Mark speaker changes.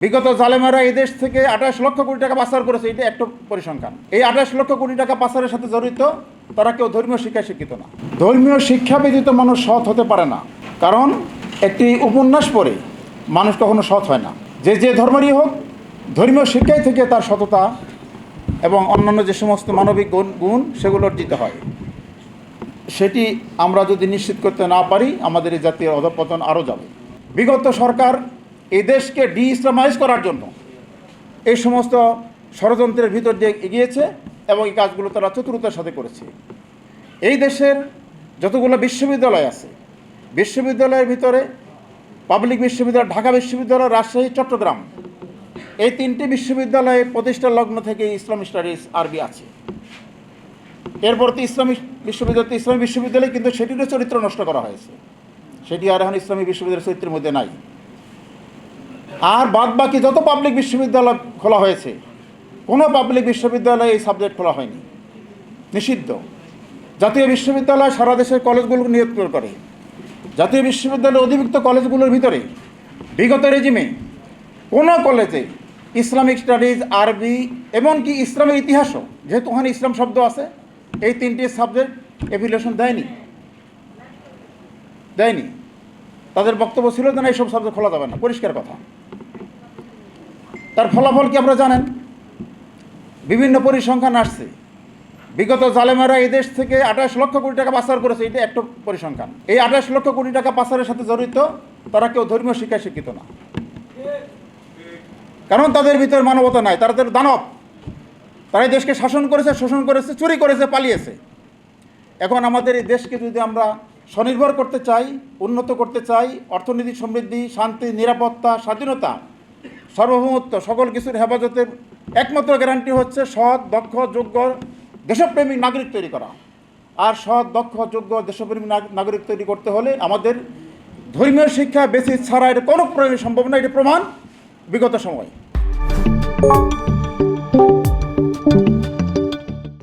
Speaker 1: বিগত জালেমারা এই দেশ থেকে 28 লক্ষ কোটি টাকা পাচার করেছে, এটা একটা পরিসংখ্যান। এই 28 লক্ষ কোটি টাকা পাচারের সাথে জড়িত তারা কেউ ধর্মীয় শিক্ষায় শিক্ষিত না। ধর্মীয় শিক্ষা ব্যতীত মানুষ সৎ হতে পারে না, কারণ একটি উপন্যাস পড়ে মানুষ কখনো সৎ হয় না। যে ধর্মেরই হোক, ধর্মীয় শিক্ষায় থেকে তার সততা এবং অন্যান্য যে সমস্ত মানবিক গুণ সেগুলো অর্জিত হয়। সেটি আমরা যদি নিশ্চিত করতে না পারি, আমাদের এই জাতীয় অধঃপতন আরও যাবে। বিগত সরকার এই দেশকে ইসলামাইজ করার জন্য এই সমস্ত ষড়যন্ত্রের ভিতর দিয়ে এগিয়েছে এবং এই কাজগুলো তারা চতুরতার সাথে করেছে। এই দেশের যতগুলো বিশ্ববিদ্যালয় আছে, বিশ্ববিদ্যালয়ের ভিতরে পাবলিক বিশ্ববিদ্যালয়, ঢাকা বিশ্ববিদ্যালয়, রাজশাহী, চট্টগ্রাম, এই তিনটি বিশ্ববিদ্যালয়ে প্রতিষ্ঠার লগ্ন থেকে ইসলামিক স্টাডিজ আরবি আছে। এরপর তো ইসলামী বিশ্ববিদ্যালয় কিন্তু সেটিরও চরিত্র নষ্ট করা হয়েছে, সেটি আর এখন ইসলামী বিশ্ববিদ্যালয়ের চরিত্রের মধ্যে নাই। আর বাদ বাকি যত পাবলিক বিশ্ববিদ্যালয় খোলা হয়েছে, কোনো পাবলিক বিশ্ববিদ্যালয়ে এই সাবজেক্ট খোলা হয়নি, নিষিদ্ধ। জাতীয় বিশ্ববিদ্যালয় সারা দেশের কলেজগুলো নিয়ন্ত্রণ করে। জাতীয় বিশ্ববিদ্যালয়ের অধিভুক্ত কলেজগুলোর ভিতরে বিগত রেজিমে কোনো কলেজে ইসলামিক স্টাডিজ, আরবি, এমনকি ইসলামের ইতিহাসও, যেহেতু ওখানে ইসলাম শব্দ আছে, এই তিনটি সাবজেক্ট এফিলিয়েশন দেয়নি। তাদের বক্তব্য ছিল যে না, এইসব সাবজেক্ট খোলা যাবে না, পরিষ্কার কথা। তার ফলাফল কি আপনারা জানেন? বিভিন্ন পরিসংখ্যান আসছে। বিগত জালেমারা এই দেশ থেকে 28 লক্ষ কোটি টাকা পাচার করেছে, এটা একটা পরিসংখ্যান। এই 28 লক্ষ কোটি টাকা পাচারের সাথে জড়িত তারা কেউ ধর্মীয় শিক্ষায় শিক্ষিত না, কারণ তাদের ভিতরে মানবতা নাই। তারা দানব। তারা এই দেশকে শাসন করেছে, শোষণ করেছে, চুরি করেছে, পালিয়েছে। এখন আমাদের এই দেশকে যদি আমরা স্বনির্ভর করতে চাই, উন্নত করতে চাই, অর্থনীতি সমৃদ্ধি, শান্তি, নিরাপত্তা, স্বাধীনতা, সার্বভৌমত্ব, সকল কিছুর হেফাজতের একমাত্র গ্যারান্টি হচ্ছে সৎ, দক্ষ, যোগ্য, দেশপ্রেমিক নাগরিক তৈরি করা। আর সৎ, দক্ষ, যোগ্য, দেশপ্রেমিক নাগরিক তৈরি করতে হলে আমাদের ধর্মীয় শিক্ষা বেসিস ছাড়া এটা কোনো প্রয়োজন সম্ভব না। এটা প্রমাণ বিগত সময়।